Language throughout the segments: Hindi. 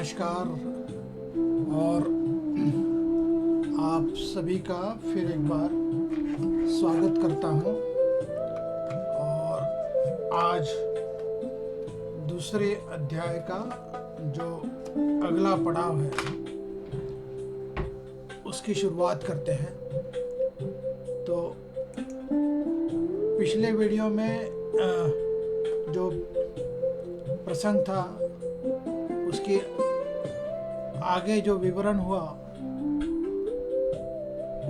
नमस्कार और आप सभी का फिर एक बार स्वागत करता हूं। और आज दूसरे अध्याय का जो अगला पड़ाव है उसकी शुरुआत करते हैं। तो पिछले वीडियो में जो प्रसंग था उसके आगे जो विवरण हुआ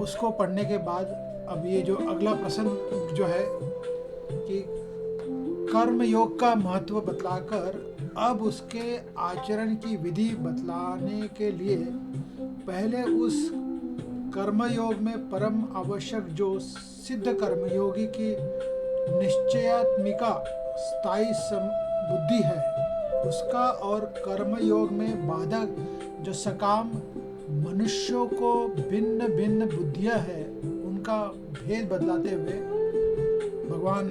उसको पढ़ने के बाद अब ये जो अगला प्रसंग जो है कि कर्म योग का महत्व बतलाकर अब उसके आचरण की विधि बतलाने के लिए पहले उस कर्मयोग में परम आवश्यक जो सिद्ध कर्मयोगी की निश्चयात्मिका स्थायी बुद्धि है उसका और कर्मयोग में बाधक जो सकाम मनुष्यों को भिन्न भिन्न बुद्धियां है उनका भेद बदलाते हुए भगवान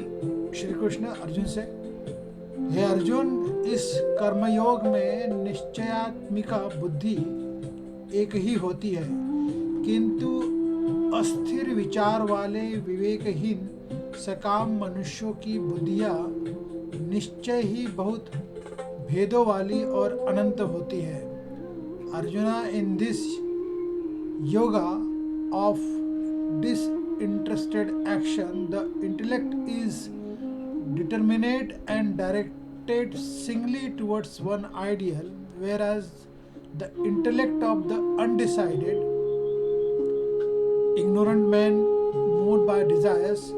श्री कृष्ण अर्जुन से, हे अर्जुन, इस कर्मयोग में निश्चयात्मिका बुद्धि एक ही होती है, किंतु अस्थिर विचार वाले विवेकहीन सकाम मनुष्यों की बुद्धियां निश्चय ही बहुत भेदों वाली और अनंत होती है। Arjuna, in this yoga of disinterested action, the intellect is determinate and directed singly towards one ideal, whereas the intellect of the undecided, ignorant man moved by desires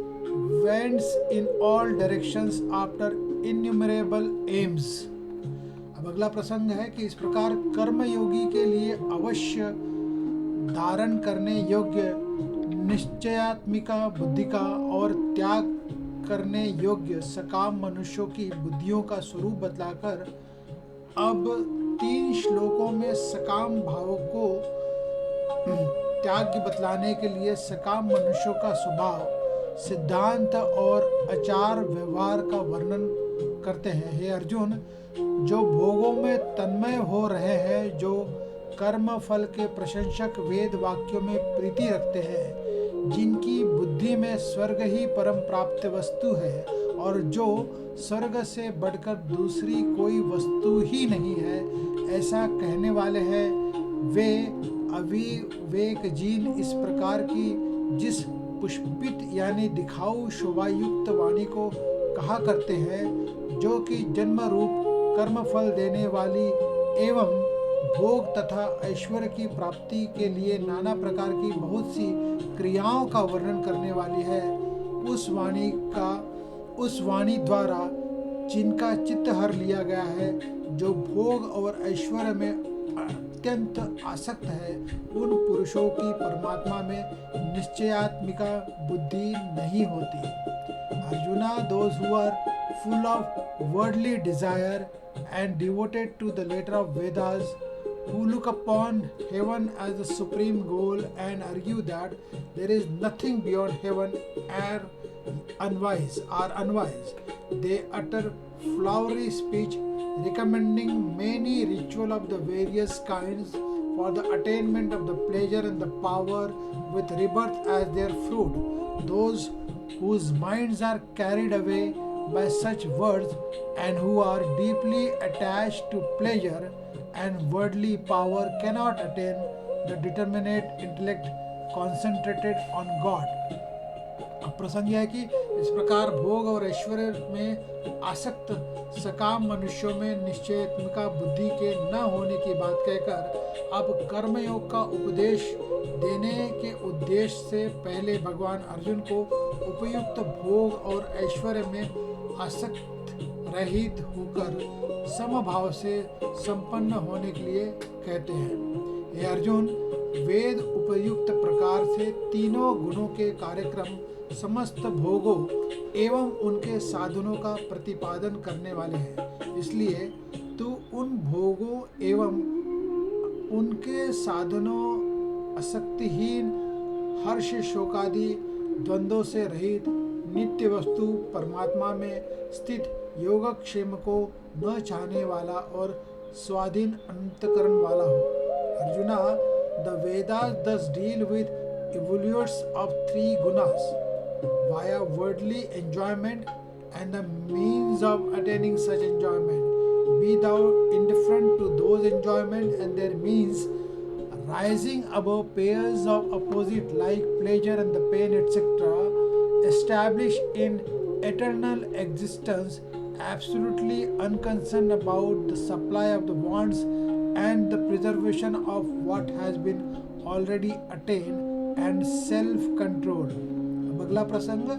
wends in all directions after innumerable aims. अब अगला प्रसंग है कि इस प्रकार कर्मयोगी के लिए अवश्य धारण करने योग्य निश्चयात्मिका बुद्धि का और त्याग करने योग्य सकाम मनुष्यों की बुद्धियों का स्वरूप बतलाकर अब 3 श्लोकों में सकाम भावों को त्याग बतलाने के लिए सकाम मनुष्यों का स्वभाव, सिद्धांत और आचार व्यवहार का वर्णन करते हैं। हे अर्जुन, जो भोगों में तन्मय हो रहे हैं, जो कर्म फल के प्रशंसक वेद वाक्यों में प्रीति रखते हैं, जिनकी बुद्धि में स्वर्ग ही परम प्राप्त वस्तु है और जो स्वर्ग से बढ़कर दूसरी कोई वस्तु ही नहीं है, ऐसा कहने वाले हैं, वे अविवेकहीन इस प्रकार की जिस पुष्पित यानी दिखाऊ शोभायुक्त वाणी को कहा करते हैं, जो कि जन्म रूप कर्म फल देने वाली एवं भोग तथा ऐश्वर्य की प्राप्ति के लिए नाना प्रकार की बहुत सी क्रियाओं का वर्णन करने वाली है, उस वाणी द्वारा जिनका चित्त हर लिया गया है, जो भोग और ऐश्वर्य में अत्यंत आसक्त है, उन पुरुषों की परमात्मा में निश्चयात्मिका बुद्धि नहीं होती। Arjuna, those who are full of worldly desire and devoted to the letter of Vedas, who look upon heaven as the supreme goal and argue that there is nothing beyond heaven, are unwise. They utter flowery speech recommending many rituals of the various kinds for the attainment of the pleasure and the power with rebirth as their fruit. Those whose minds are carried away by such words and who are deeply attached to pleasure and worldly power cannot attain the determinate intellect concentrated on God. अब प्रसंग यह है कि इस प्रकार भोग और ऐश्वर्य में आसक्त सकाम मनुष्यों में निश्चयात्मिका बुद्धि के न होने की बात कहकर अब कर्मयोग का उपदेश देने के उद्देश्य से पहले भगवान अर्जुन को उपयुक्त भोग और ऐश्वर्य में आसक्त रहित होकर समभाव से संपन्न होने के लिए कहते हैं। हे अर्जुन, वेद उपयुक्त प्रकार से तीनों गुणों के कार्यक्रम समस्त भोगों एवं उनके साधनों का प्रतिपादन करने वाले हैं, इसलिए तू उन भोगों एवं उनके साधनों आसक्तिहीन हर्ष शोकादि द्वंद्वों से रहित नित्य वस्तु परमात्मा में स्थित योगक्षेम को न चाहने वाला और स्वाधीन अंतकरण वाला हो। Arjuna, the Vedas thus deal with evolutes of three gunas via worldly enjoyment and the means of attaining such enjoyment. Be thou indifferent to those enjoyment and their means, rising above pairs of opposite like pleasure and the pain, etc., established in eternal existence, absolutely unconcerned about the supply of the wants and the preservation of what has been already attained and self control. अब अगला प्रसंग,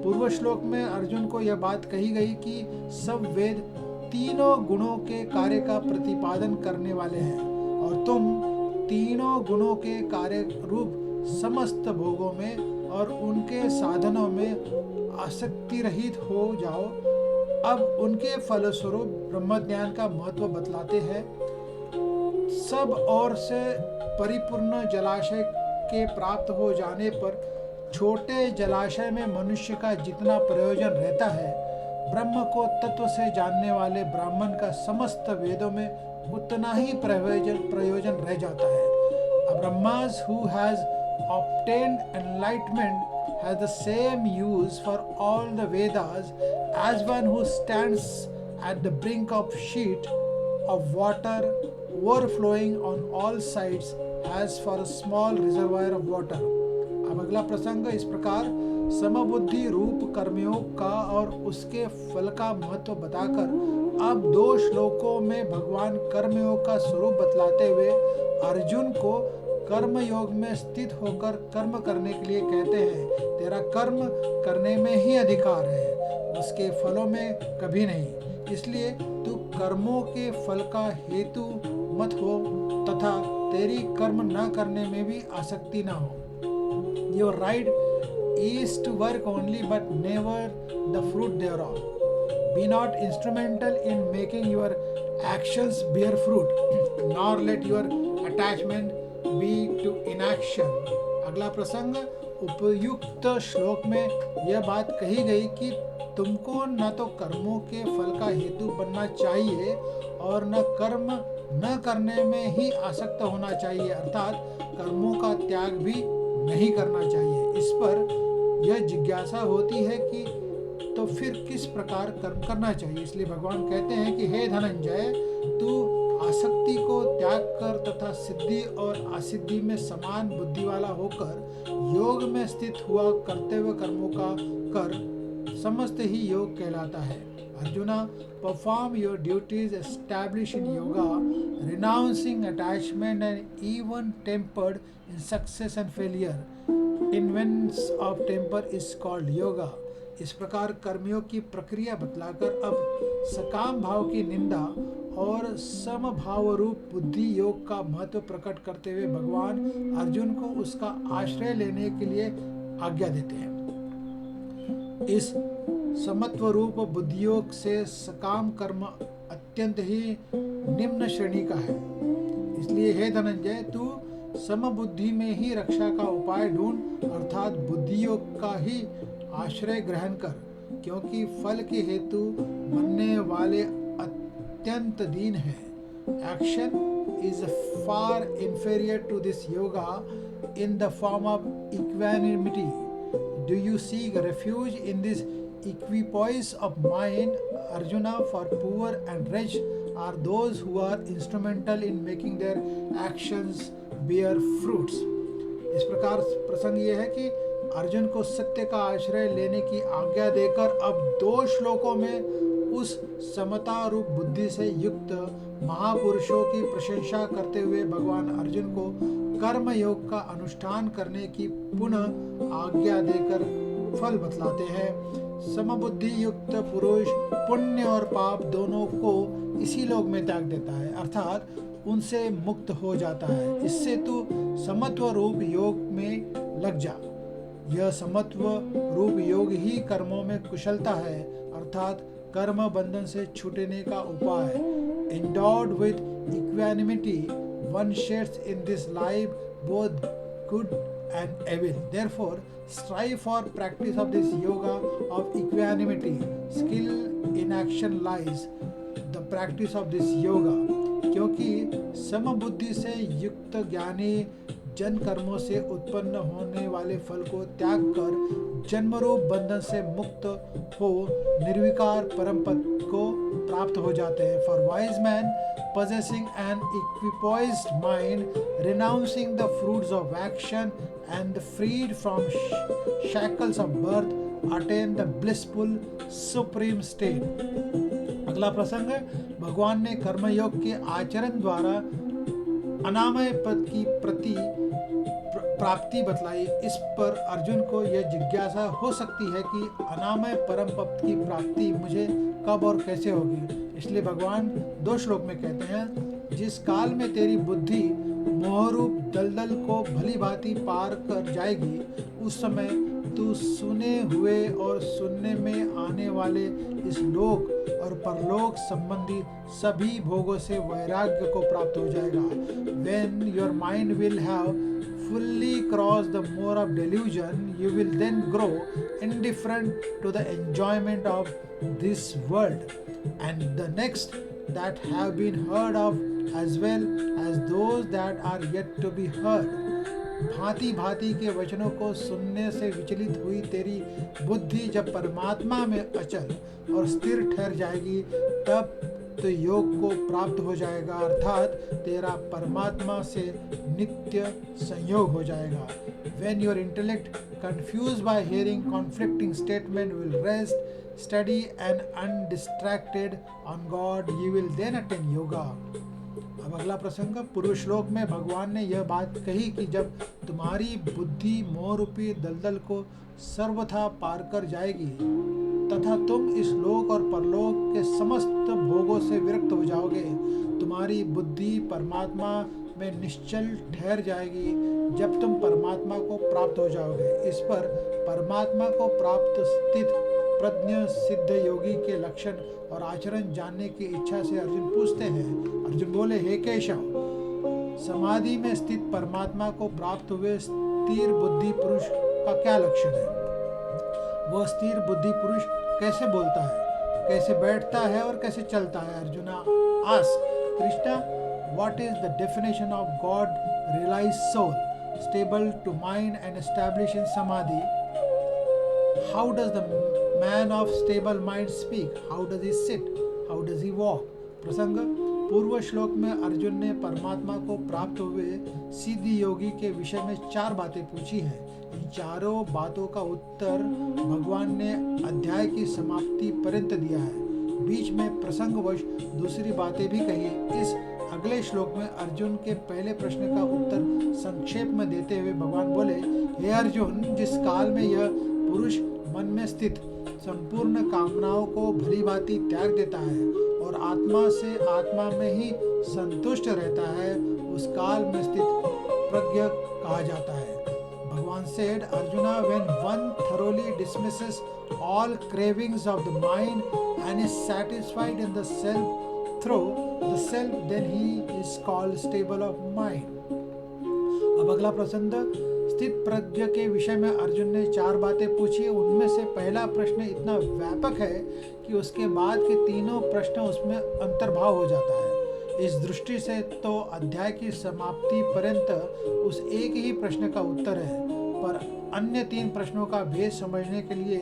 पूर्व श्लोक में अर्जुन को यह बात कही गई कि सब वेद तीनों गुणों के कार्य का प्रतिपादन करने वाले हैं और तुम तीनों गुणों के कार्य रूप समस्त भोगों में और उनके साधनों में आसक्ति रहित हो जाओ। अब उनके फलस्वरूप ब्रह्मज्ञान का महत्व बतलाते हैं। सब ओर से परिपूर्ण जलाशय के प्राप्त हो जाने पर छोटे जलाशय में मनुष्य का जितना प्रयोजन रहता है, ब्रह्म को तत्व से जानने वाले ब्राह्मण का समस्त वेदों में उतना ही प्रयोजन रह जाता है। A Brahmas who has obtained enlightenment has the same use for all the Vedas as one who stands at the brink of sheet of water overflowing on all sides as for a small reservoir of water. अब अगला प्रसंग, इस प्रकार समबुद्धि रूप कर्मयोग का और उसके फल का महत्व बताकर अब 2 श्लोकों में भगवान कर्मयोग का स्वरूप बतलाते हुए अर्जुन को कर्मयोग में स्थित होकर कर्म करने के लिए कहते हैं। तेरा कर्म करने में ही अधिकार है, उसके फलों में कभी नहीं। इसलिए तू कर्मों के फल का हेतु मत हो तथा तेरी कर्म न करने में भी आसक्ति न हो। Your right is to work only but never the fruit thereof. Be not instrumental in making your actions bear fruit, nor let your attachment be to inaction. अगला प्रसंग, उपयुक्त श्लोक में यह बात कही गई कि तुमको न तो कर्मों के फल का हेतु बनना चाहिए और न कर्म न करने में ही आसक्त होना चाहिए, अर्थात कर्मों का त्याग भी नहीं करना चाहिए। इस पर यह जिज्ञासा होती है कि तो फिर किस प्रकार कर्म करना चाहिए। इसलिए भगवान कहते हैं कि हे धनंजय, तू आसक्ति को त्याग कर तथा सिद्धि और असिद्धि में समान बुद्धि वाला होकर योग में स्थित हुआ करते हुए कर्मों का कर समस्त ही योग कहलाता है। Arjuna, perform your duties established in yoga, renouncing attachment and even tempered in success and failure. Invents of temper is called yoga. इस प्रकार कर्मयोग की प्रक्रिया बतलाकर अब सकाम भाव की निंदा और समभाव रूप बुद्धि योग का महत्व प्रकट करते हुए भगवान अर्जुन को उसका आश्रय लेने के लिए आज्ञा देते हैं। इस समत्व रूप बुद्धि योग से सकाम कर्म अत्यंत ही निम्न श्रेणी का है। इसलिए हे धनंजय, तू समबुद्धि में ही रक्षा का उपाय ढूंढ, अर्थात बुद्धि योग का ही आश्रय ग्रहण कर, क्योंकि फल के हेतु बनने वाले अत्यंत दीन है। Action is far inferior to this yoga in the form of equanimity. Do you seek refuge in this equipoise of mind, Arjuna? For poor and rich are those who are instrumental in making their actions bear fruits. इस प्रकार प्रसंग ये है कि अर्जुन को सत्य का आश्रय लेने की आज्ञा देकर अब 2 श्लोकों में उस समता रूप बुद्धि से युक्त महापुरुषों की प्रशंसा करते हुए भगवान अर्जुन को कर्म योग का अनुष्ठान करने की पुनः आज्ञा देकर फल बतलाते हैं। समबुद्धि युक्त पुरुष पुण्य और पाप दोनों को इसी लोक में त्याग देता है, अर्थात उनसे मुक्त हो जाता है। इससे तू समत्व रूप योग में लग जा। यह समत्व रूप योग ही कर्मों में कुशलता है, अर्थात कर्म बंधन से छूटने का उपाय। Endowed with equanimity, one shares in this life both good and evil. Therefore, strive for practice of this yoga of equanimity. Skill in action lies. The practice of this yoga, क्योंकि समबुद्धि से युक्त ज्ञानी जन कर्मों से उत्पन्न होने वाले फल को त्याग कर जन्मरूप बंधन से मुक्त हो निर्विकार परम पद को प्राप्त हो जाते हैं. For wise man possessing an equipoised mind, renouncing the fruits of action and freed from shackles of birth, attain the blissful supreme state. अगला प्रसंग है, भगवान ने कर्मयोग के आचरण द्वारा अनामय पद की प्राप्ति बतलाई. इस पर अर्जुन को यह जिज्ञासा हो सकती है कि अनामय परम पद की प्राप्ति मुझे कब और कैसे होगी. इसलिए भगवान 2 श्लोक में कहते हैं, जिस काल में तेरी बुद्धि मोहरूप दलदल को भली भांति पार कर जाएगी, उस समय तू सुने हुए और सुनने में आने वाले इस लोक और परलोक संबंधी सभी भोगों से वैराग्य को प्राप्त हो जाएगा. When your mind will have fully crossed the moor of delusion, you will then grow indifferent to the enjoyment of this world and the next that have been heard of, as well as those that are yet to be heard. भांति भांति के वचनों को सुनने से विचलित हुई तेरी बुद्धि जब परमात्मा में अचल और स्थिर ठहर जाएगी, तब तो योग को प्राप्त हो जाएगा, अर्थात तेरा परमात्मा से नित्य संयोग हो जाएगा. When your intellect confused by hearing conflicting statement will rest steady and undistracted on God, you will then attain yoga. अब अगला प्रसंग, पूर्व श्लोक में भगवान ने यह बात कही कि जब तुम्हारी बुद्धि मोह रूपी दलदल को सर्वथा पार कर जाएगी तथा तुम इस लोक और परलोक के समस्त भोगों से विरक्त हो जाओगे, तुम्हारी बुद्धि परमात्मा में निश्चल ठहर जाएगी जब तुम परमात्मा को प्राप्त हो जाओगे. इस पर परमात्मा को प्राप्त स्थित प्रज्ञ सिद्ध योगी के लक्षण और आचरण जानने की इच्छा से अर्जुन पूछते हैं. अर्जुन बोले, हे केशव, समाधि में स्थित परमात्मा को प्राप्त हुए स्थिर बुद्धि पुरुष का क्या लक्षण है? वह स्थिर बुद्धि पुरुष कैसे बोलता है, कैसे बैठता है और कैसे चलता है? Arjuna ask, Krishna, what is the definition of God realized soul, stable to mind and establish in samadhi? How does the man of stable mind speak? How does he sit? How does he walk? प्रसंग, पूर्व श्लोक में अर्जुन ने परमात्मा को प्राप्त हुए सिद्धि योगी के विषय में 4 बातें पूछी हैं. इन चारों बातों का उत्तर भगवान ने अध्याय की समाप्ति पर्यंत दिया है. बीच में प्रसंगवश दूसरी बातें भी कही. इस अगले श्लोक में अर्जुन के पहले प्रश्न का उत्तर संक्षेप में देते हुए भगवान बोले, हे अर्जुन, जिस काल में यह पुरुष मन में स्थित संपूर्ण कामनाओं को भली भांति त्याग देता है और आत्मा से आत्मा में ही संतुष्ट रहता है, उस काल में स्थित प्रज्ञ कहा जाता है. भगवान said, Arjuna, when one thoroughly dismisses all cravings of the mind and is satisfied in the self through the self, then he is called stable of mind. अब अगला प्रसंग, स्थित प्रज्ञ के विषय में अर्जुन ने 4 बातें पूछी. उनमें से पहला प्रश्न इतना व्यापक है कि उसके बाद के तीनों प्रश्न उसमें अंतर्भाव हो जाता है. इस दृष्टि से तो अध्याय की समाप्ति पर्यंत उस एक ही प्रश्न का उत्तर है, पर अन्य 3 प्रश्नों का भेद समझने के लिए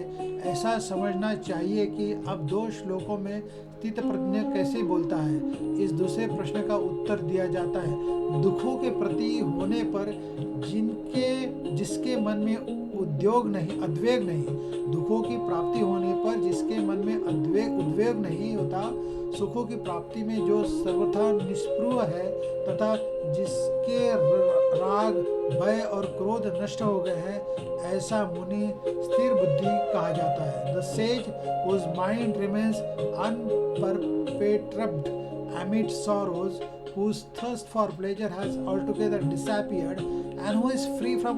ऐसा समझना चाहिए कि अब 2 श्लोकों में स्थित प्रज्ञ कैसे बोलता है. इस दूसरे प्रश्न का उत्तर दिया जाता है, दुखों के प्रति होने पर जिसके मन में उद्वेग नहीं, दुखों की प्राप्ति होने पर जिसके मन में उद्वेग नहीं होता, सुखों की प्राप्ति में जो सर्वथा निष्पृह है तथा जिसके राग, भय और क्रोध नष्ट हो गए हैं, ऐसा मुनि स्थिर बुद्धि कहा जाता है. The sage whose mind remains unperturbed amid sorrows, whose thirst for pleasure has altogether disappeared, and who is free from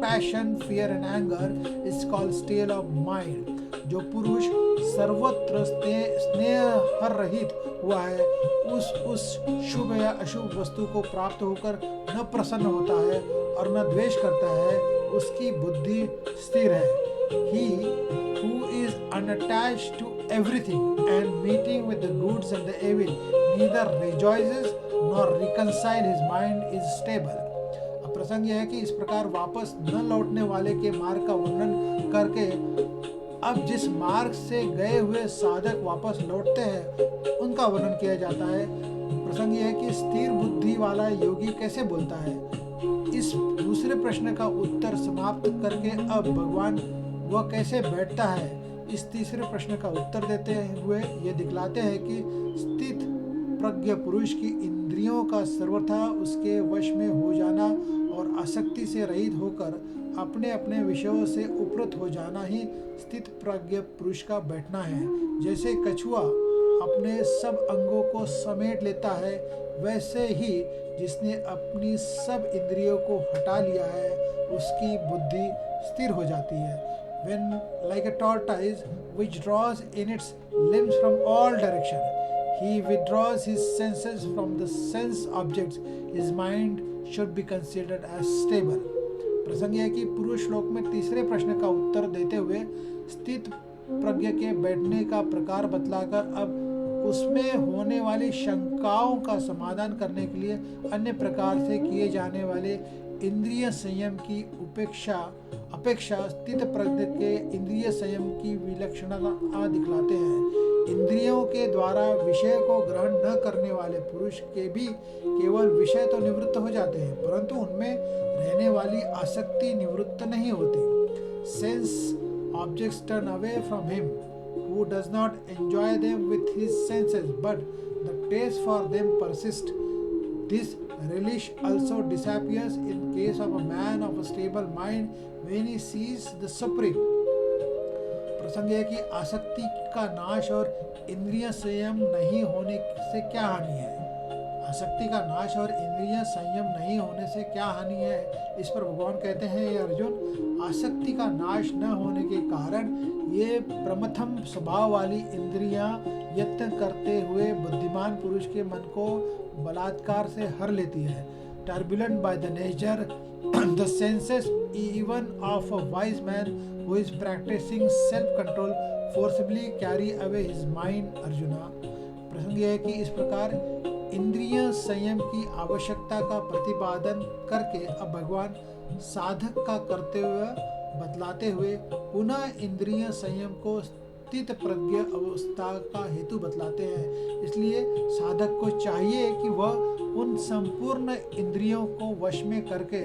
passion, fear and anger, is called stale of mind. जो पुरुष सर्वत्र स्नेह रहित हुआ है, उस शुभ या अशुभ वस्तु को प्राप्त होकर न प्रसन्न होता है और न द्वेष करता है, उसकी बुद्धि स्थिर है. He who is unattached to everything and meeting with the goods and the evil neither rejoices nor reconcile his mind is stable. अब प्रसंग यह है कि इस प्रकार वापस न लौटने वाले के मार्ग का वर्णन करके अब जिस मार्ग से गए हुए साधक वापस लौटते हैं उनका वर्णन किया जाता है। प्रसंग यह है कि स्थिर बुद्धि वाला योगी कैसे बोलता है। इस दूसरे प्रश्न का उत्तर समाप्त करके अब भगवान वह कैसे बैठता है, इस तीसरे प्रश्न का उत्तर देते हुए ये दिखलाते हैं कि स्थित प्रज्ञ पुरुष की इंद्रियों का सर्वथा उसके वश में हो जाना और आसक्ति से रहित होकर अपने अपने विषयों से उपरत हो जाना ही स्थित प्रज्ञ पुरुष का बैठना है। जैसे कछुआ अपने सब अंगों को समेट लेता है, वैसे ही जिसने अपनी सब इंद्रियों को हटा लिया है उसकी बुद्धि स्थिर हो जाती है। When like a tortoise which draws in its limbs from all direction, he withdraws his senses from the sense objects, his mind should be considered as stable. प्रसंग है कि पुरुष श्लोक में तीसरे प्रश्न का उत्तर देते हुए स्थित प्रज्ञ के बैठने का प्रकार बतलाकर अब उसमें होने वाली शंकाओं का समाधान करने के लिए अन्य प्रकार से किए जाने वाले इंद्रिय संयम की अपेक्षा स्थित प्रज्ञ के इंद्रिय संयम की विलक्षणता दिखलाते हैं। इंद्रियों के द्वारा विषय को ग्रहण न करने वाले पुरुष के भी केवल विषय तो निवृत्त हो जाते हैं, परंतु उनमें रहने वाली आसक्ति निवृत्त नहीं होती। Sense objects turn away from him who does not enjoy them with his senses, but the taste for them persists. This relish also disappears in case of a man of a stable mind when he sees the supreme. प्रसंग है कि आसक्ति का नाश और इंद्रिय संयम नहीं होने से क्या हानि है। आसक्ति का नाश और इंद्रिय संयम नहीं होने से क्या हानि है, इस पर भगवान कहते हैं, ये अर्जुन, आसक्ति का नाश न होने के कारण ये प्रमथम स्वभाव वाली इंद्रियां यत्न करते हुए बुद्धिमान पुरुष के मन को बलात्कार से हर लेती है। Turbulent by the nature, the senses even of a wise man who is practicing self-control forcibly carry away his mind. Arjuna, प्रसंग यह है कि इस प्रकार इंद्रिय संयम की आवश्यकता का प्रतिपादन करके अब भगवान साधक का करते हुए बतलाते हुए पुनः इंद्रिय संयम को स्थित प्रज्ञ अवस्था का हेतु बतलाते हैं। इसलिए साधक को चाहिए कि वह उन संपूर्ण इंद्रियों को वश में करके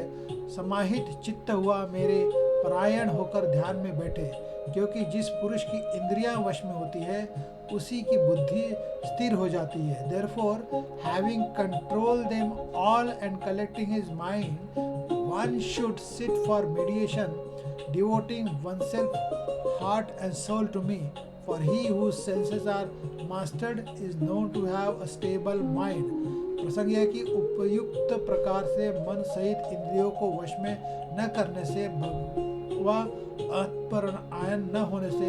समाहित चित्त हुआ मेरे परायण होकर ध्यान में बैठे, क्योंकि जिस पुरुष की इंद्रियां वश में होती है उसी की बुद्धि स्थिर हो जाती है। Therefore, having controlled them all and collecting his mind, one should sit for meditation, devoting oneself heart and soul to me. For he whose senses are mastered is known to have a stable mind. प्रसंग यह है कि उपयुक्त प्रकार से मन सहित इंद्रियों को वश में न करने से व आत्मपरायण न होने से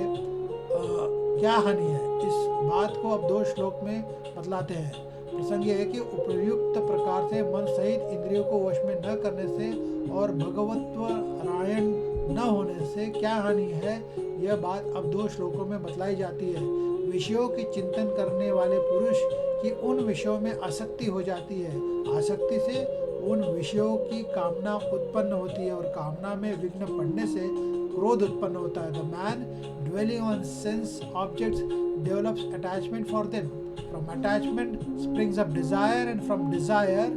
क्या हानि है, इस बात को अब 2 श्लोक में बतलाते हैं। प्रसंग यह है कि उपयुक्त प्रकार से मन सहित इंद्रियों को वश में न करने से और भगवत्वरायण न होने से क्या हानि है, यह बात अब 2 श्लोकों में बतलाई जाती है। विषयों की चिंतन करने वाले पुरुष की उन विषयों में आसक्ति हो जाती है, आसक्ति से उन विषयों की कामना उत्पन्न होती है और कामना में विघ्न पड़ने से क्रोध उत्पन्न होता है। The man dwelling on sense objects develops attachment for them. From attachment springs up desire and from desire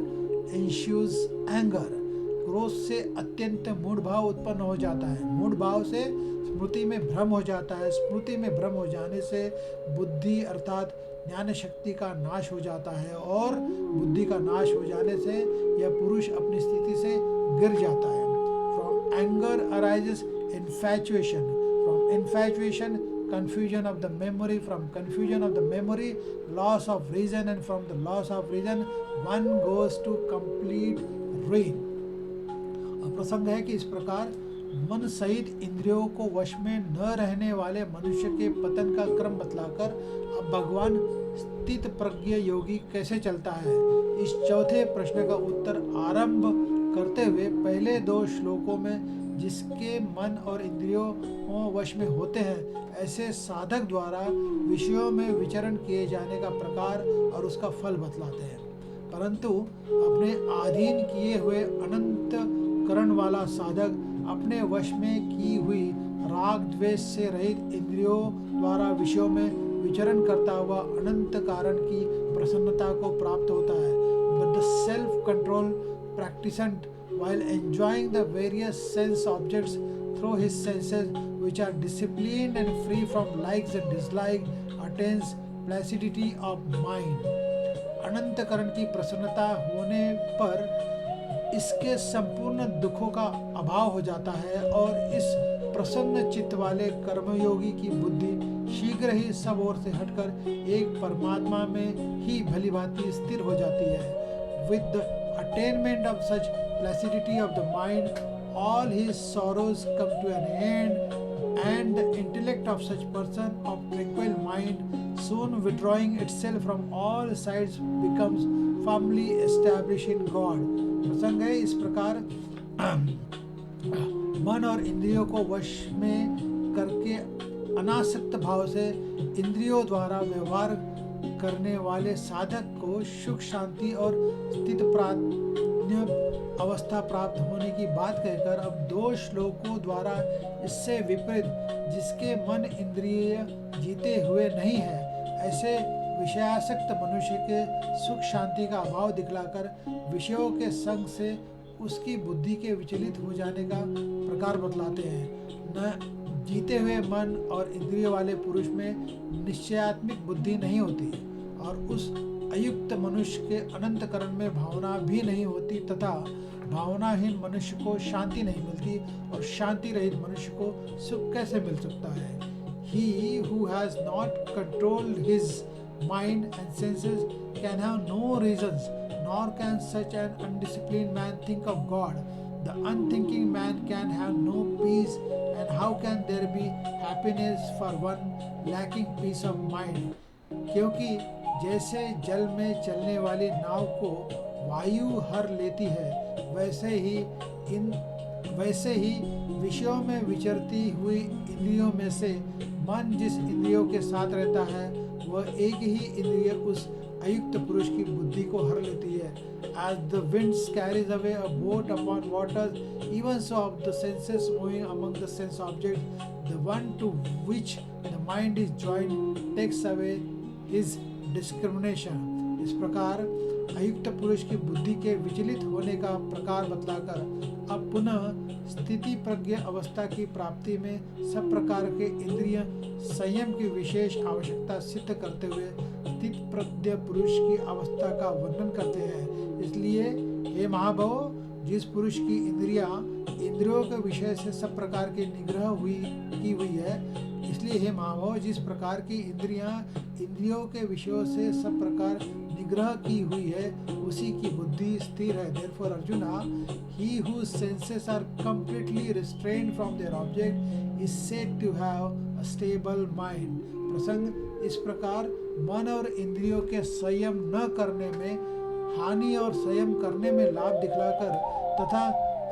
ensues anger. क्रोध से अत्यंत मूढ़ भाव उत्पन्न हो जाता है, मूढ़ भाव से स्मृति में भ्रम हो जाता है, स्मृति में भ्रम हो जाने से बुद्धि अर्थात ज्ञान शक्ति का नाश हो जाता है और बुद्धि का नाश हो जाने से यह पुरुष अपनी स्थिति से गिर जाता है। From anger arises infatuation, from infatuation confusion of the memory, from confusion of the memory loss of reason, and from the loss of reason one goes to complete ruin. प्रसंग है कि इस प्रकार मन सहित इंद्रियों को वश में न रहने वाले मनुष्य के पतन का क्रम बतलाकर अब भगवान स्थित प्रज्ञ योगी कैसे चलता है, इस चौथे प्रश्न का उत्तर आरंभ करते हुए पहले 2 श्लोकों में जिसके मन और इंद्रियों वश में होते हैं, ऐसे साधक द्वारा विषयों में विचरण किए जाने का प्रकार और उसका फल बतलाते हैं। परंतु अपने अधीन किए हुए अनंत करण वाला साधक अपने वश में की हुई राग द्वेष से रहित इंद्रियों द्वारा विषयों में विचरण करता हुआ अनंत कारण की प्रसन्नता को प्राप्त होता है। But the self-control practicant, while enjoying the various sense objects through his senses, which are disciplined and free from likes and dislikes, attains placidity of mind. अनंतकरण की प्रसन्नता होने पर इसके संपूर्ण दुखों का अभाव हो जाता है और इस प्रसन्न चित्त वाले कर्मयोगी की बुद्धि शीघ्र ही सब ओर से हटकर एक परमात्मा में ही भली भांति स्थिर हो जाती है। With the attainment of such placidity of the mind, all his sorrows come to an end, and the intellect of such person of tranquil mind, soon withdrawing itself from all sides, becomes firmly established in God. प्रसंग है इस प्रकार मन और इंद्रियों को वश में करके अनासक्त भाव से इंद्रियों द्वारा व्यवहार करने वाले साधक को सुख शांति और स्थित प्राज्ञ अवस्था प्राप्त होने की बात कहकर अब दो श्लोकों द्वारा इससे विपरीत जिसके मन इंद्रिय जीते हुए नहीं है, ऐसे विषयासक्त मनुष्य के सुख शांति का अभाव दिखलाकर विषयों के संग से उसकी बुद्धि के विचलित हो जाने का प्रकार बतलाते हैं। न जीते हुए मन और इंद्रिय वाले पुरुष में निश्चयात्मिक बुद्धि नहीं होती और उस अयुक्त मनुष्य के अनंतकरण में भावना भी नहीं होती तथा भावनाहीन मनुष्य को शांति नहीं मिलती और शांति रहित मनुष्य को सुख कैसे मिल सकता है। He who has not controlled his mind and senses can have no reasons, nor can such an undisciplined man think of God. The unthinking man can have no peace, and how can there be happiness for one lacking peace of mind? क्योंकि जैसे जल में चलने वाली नाव को वायु हर लेती है, वैसे ही विषयों में विचरती हुई इंद्रियों में से मन जिस इंद्रियों के साथ रहता है वह एक ही इंद्रिय उस अयुक्त पुरुष की बुद्धि को हर लेती है। As the wind carries away a boat upon waters, even so of the senses moving among the sense objects, the one to which the mind is joined takes away his discrimination. इस प्रकार अयुक्त पुरुष की बुद्धि के विचलित होने का प्रकार बतलाकर अब पुनः स्थिति प्रज्ञ अवस्था की प्राप्ति में सब प्रकार के इंद्रिय संयम की विशेष आवश्यकता सिद्ध करते हुए स्थित प्रज्ञ पुरुष की अवस्था का वर्णन करते हैं। इसलिए हे महाभव, जिस पुरुष की इंद्रियों के विषय से सब प्रकार की निग्रह की हुई है, इसलिए हे महाभव, जिस प्रकार की इंद्रियों के विषयों से सब प्रकार निग्रह की हुई है उसी की बुद्धि स्थिर है। Therefore Arjuna, he whose senses are completely restrained from their object is said to have a stable mind. प्रसंग इस प्रकार मन और इंद्रियों के संयम न करने में हानि और संयम करने में लाभ दिखलाकर तथा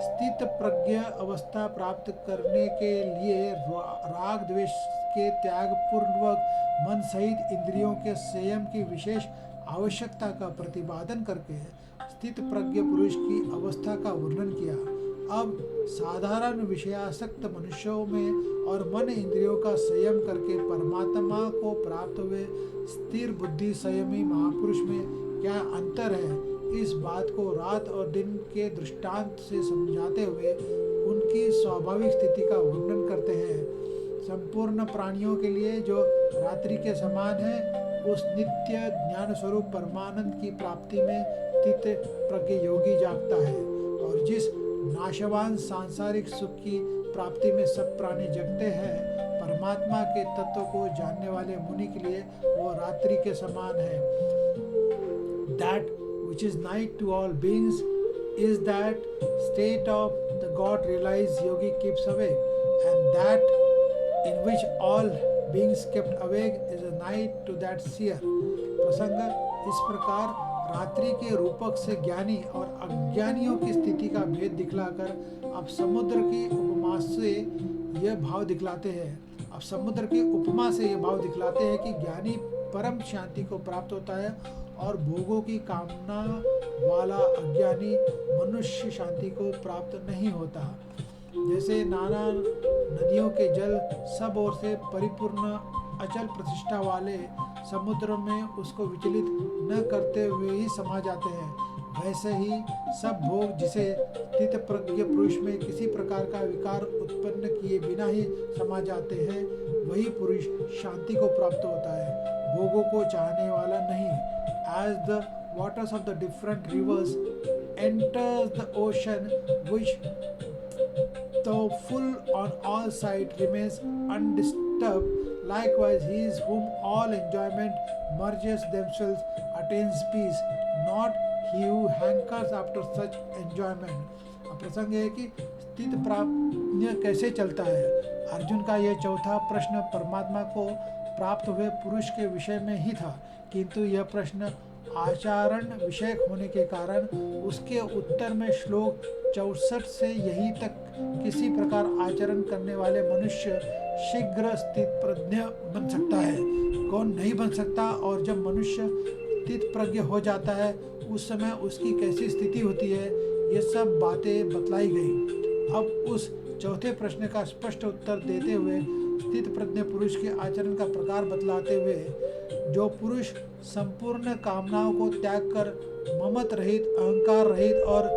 स्थित प्रज्ञ अवस्था प्राप्त करने के लिए राग द्वेष के त्याग पूर्वक मन सहित इंद्रियों के संयम की विशेष आवश्यकता का प्रतिपादन करके स्थित प्रज्ञ पुरुष की अवस्था का वर्णन किया। अब साधारण विषयासक्त मनुष्यों में और मन इंद्रियों का संयम करके परमात्मा को प्राप्त हुए स्थिर बुद्धि संयमी महापुरुष में क्या अंतर है, इस बात को रात और दिन के दृष्टांत से समझाते हुए उनकी स्वाभाविक स्थिति का वर्णन करते हैं। संपूर्ण प्राणियों के लिए जो रात्रि के समान है, उस नित्य ज्ञान स्वरूप परमानंद की प्राप्ति में स्थित प्रज्ञ योगी जागता है और जिस नाशवान सांसारिक सुख की प्राप्ति में सब प्राणी जगते हैं, परमात्मा के तत्व को जानने वाले मुनि के लिए वो रात्रि के समान है। That which is night to all beings is that state of the God realized yogi keeps awake, and that in which all beings kept awake is a night to that seer. प्रसंग इस प्रकार रात्रि के रूपक से ज्ञानी और अज्ञानियों की स्थिति का भेद दिखलाकर अब समुद्र की उपमा से यह भाव दिखलाते हैं कि ज्ञानी परम शांति को प्राप्त होता है और भोगों की कामना वाला अज्ञानी मनुष्य शांति को प्राप्त नहीं होता। जैसे नाना नदियों के जल सब ओर से परिपूर्ण अचल प्रतिष्ठा वाले समुद्र में उसको विचलित न करते हुए ही समा जाते हैं, वैसे ही सब भोग जिसे स्थित प्रज्ञ पुरुष में किसी प्रकार का विकार उत्पन्न किए बिना ही समा जाते हैं, वही पुरुष शांति को प्राप्त होता है, भोगों को चाहने वाला नहीं। As the waters of the different rivers enters the ocean, which though full on all sides remains undisturbed, likewise he is whom all enjoyment merges themselves attains peace, not he who hankers after such enjoyment। प्रसंग है कि स्थित प्राज्ञ कैसे चलता है। अर्जुन का यह चौथा प्रश्न परमात्मा को प्राप्त हुए पुरुष के विषय में ही था, किंतु यह प्रश्न आचरण विषयक होने के कारण उसके उत्तर में श्लोक 64 से यही तक किसी प्रकार आचरण करने वाले मनुष्य शीघ्र स्थित प्रज्ञ बन सकता है, कौन नहीं बन सकता, और जब मनुष्य स्थित प्रज्ञ हो जाता है उस समय उसकी कैसी स्थिति होती है, ये सब बातें बतलाई गई। अब उस चौथे प्रश्न का स्पष्ट उत्तर देते हुए स्थित प्रज्ञ पुरुष के आचरण का प्रकार बतलाते हुए, जो पुरुष संपूर्ण कामनाओं को त्याग कर ममत रहित, अहंकार रहित और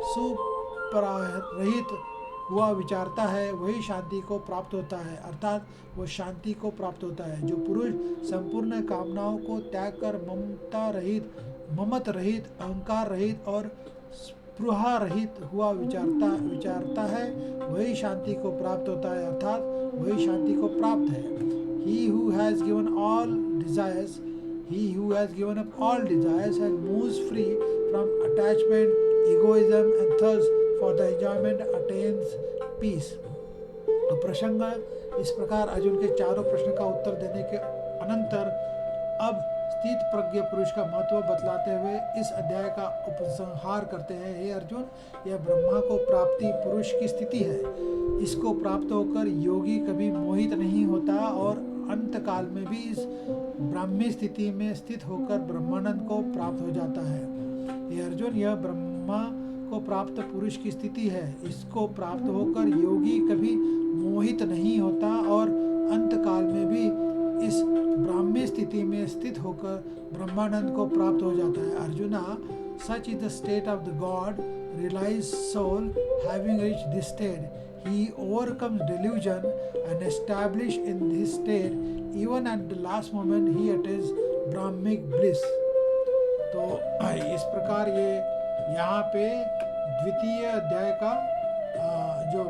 सुपरारहित हुआ विचारता है, वही शांति को प्राप्त होता है, अर्थात वह शांति को प्राप्त होता है। जो पुरुष संपूर्ण कामनाओं को त्याग कर ममता रहित, ममत रहित, अहंकार रहित और स्पृहा रहित हुआ विचारता है, वही शांति को प्राप्त होता है, अर्थात वही शांति को प्राप्त है। He who has given up all desires and moves free from attachment, egoism and thirst for the enjoyment attains peace। तो प्रसंग इस प्रकार अर्जुन के चारों प्रश्न का उत्तर देने के अनंतर अब स्थित प्रज्ञ पुरुष का महत्व बतलाते हुए इस अध्याय का उपसंहार करते हैं। हे अर्जुन, यह ब्रह्मा को प्राप्ति पुरुष की स्थिति है। इसको प्राप्त होकर योगी कभी मोहित नहीं होता और अंत काल में भी इस ब्राह्मी स्थिति में स्थित होकर ब्रह्मानंद को प्राप्त हो जाता है। हे अर्जुन, यह ब्रह्मा को प्राप्त पुरुष की स्थिति है। इसको प्राप्त होकर योगी कभी मोहित नहीं होता और अंत काल में भी इस ब्राह्मी स्थिति में स्थित होकर ब्रह्मानंद को प्राप्त हो जाता है। Arjuna, such is the state of the God realized soul having reached this state. He overcomes delusion and established in this state, even at the last moment he attains Brahmic bliss। तो इस प्रकार ये यहाँ पे द्वितीय अध्याय का जो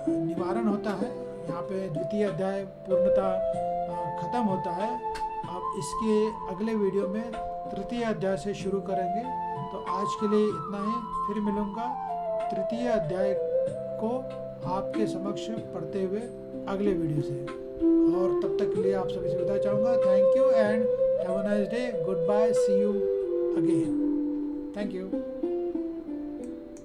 निवारण होता है, यहाँ पे द्वितीय अध्याय पूर्णतः खत्म होता है। अब इसके अगले वीडियो में तृतीय अध्याय से शुरू करेंगे। तो आज के लिए इतना ही, फिर मिलूँगा तृतीय अध्याय को आपके समक्ष पढ़ते हुए अगले वीडियो से, और तब तक के लिए आप सभी से विदा चाहूँगा। Thank you and have a nice day. Good bye, see you again. Thank you.